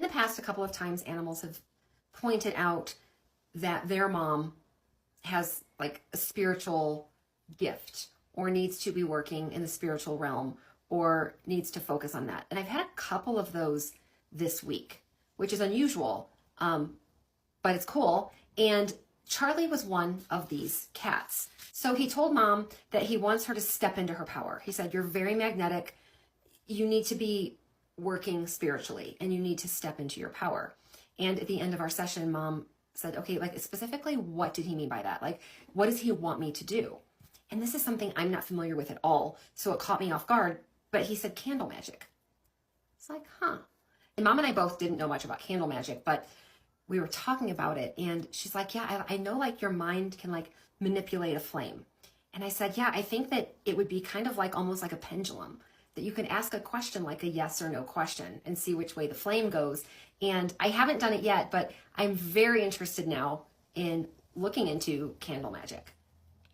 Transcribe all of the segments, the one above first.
In the past, a couple of times, animals have pointed out that their mom has like a spiritual gift or needs to be working in the spiritual realm or needs to focus on that. And I've had a couple of those this week, which is unusual, but it's cool. And Charlie was one of these cats. So he told mom that he wants her to step into her power. He said, you're very magnetic. You need to be working spiritually and you need to step into your power. And at the end of our session, mom said, okay, like specifically, what did he mean by that? Like, what does he want me to do? And this is something I'm not familiar with at all. So it caught me off guard, but he said candle magic. It's like, huh. And mom and I both didn't know much about candle magic, but we were talking about it. And she's like, yeah, I know like your mind can like manipulate a flame. And I said, yeah, I think that it would be kind of like almost like a pendulum, that you can ask a question like a yes or no question and see which way the flame goes. And I haven't done it yet, but I'm very interested now in looking into candle magic.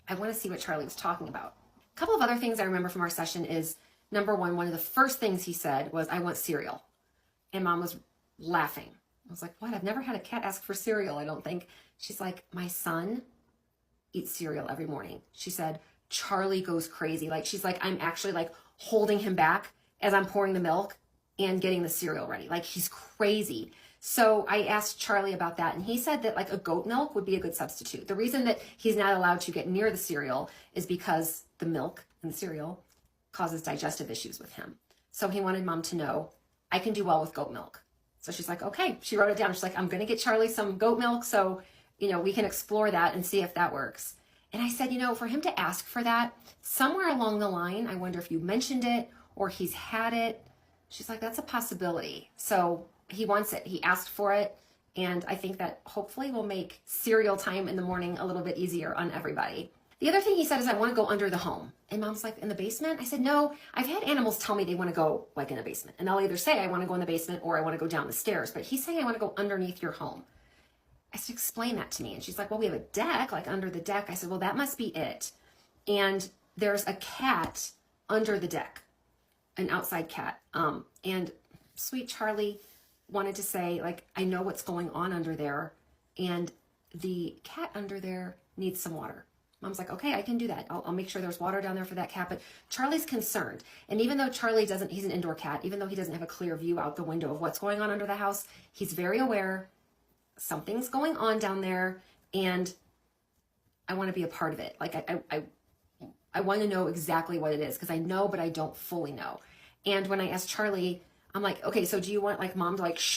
I want to see what Charlie was talking about. A couple of other things I remember from our session is, number one of the first things he said was, I want cereal. And mom was laughing. I was like, what? I've never had a cat ask for cereal, I don't think. She's like, my son eats cereal every morning. She said, Charlie goes crazy. Like, she's like, I'm actually like holding him back as I'm pouring the milk and getting the cereal ready. Like, he's crazy. So I asked Charlie about that, and he said that like a goat milk would be a good substitute. The reason that he's not allowed to get near the cereal is because the milk in the cereal causes digestive issues with him. So he wanted mom to know, I can do well with goat milk. So she's like, okay. She wrote it down. She's like, I'm going to get Charlie some goat milk so, we can explore that and see if that works. And I said, for him to ask for that, somewhere along the line, I wonder if you mentioned it or he's had it. She's like, that's a possibility. So he wants it. He asked for it. And I think that hopefully will make cereal time in the morning a little bit easier on everybody. The other thing he said is, I want to go under the home. And mom's like, in the basement? I said, no, I've had animals tell me they want to go like in the basement. And they'll either say, I want to go in the basement or I want to go down the stairs. But he's saying, I want to go underneath your home. I said, explain that to me. And she's like, well, we have a deck, like under the deck. I said, well, that must be it. And there's a cat under the deck, an outside cat. And sweet Charlie wanted to say, like, I know what's going on under there. And the cat under there needs some water. Mom's like, okay, I can do that. I'll make sure there's water down there for that cat. But Charlie's concerned. And even though Charlie he's an indoor cat, even though he doesn't have a clear view out the window of what's going on under the house, he's very aware something's going on down there. And I want to be a part of it. Like, I want to know exactly what it is, because I know, but I don't fully know. And when I asked Charlie, I'm like, okay, so do you want like mom to like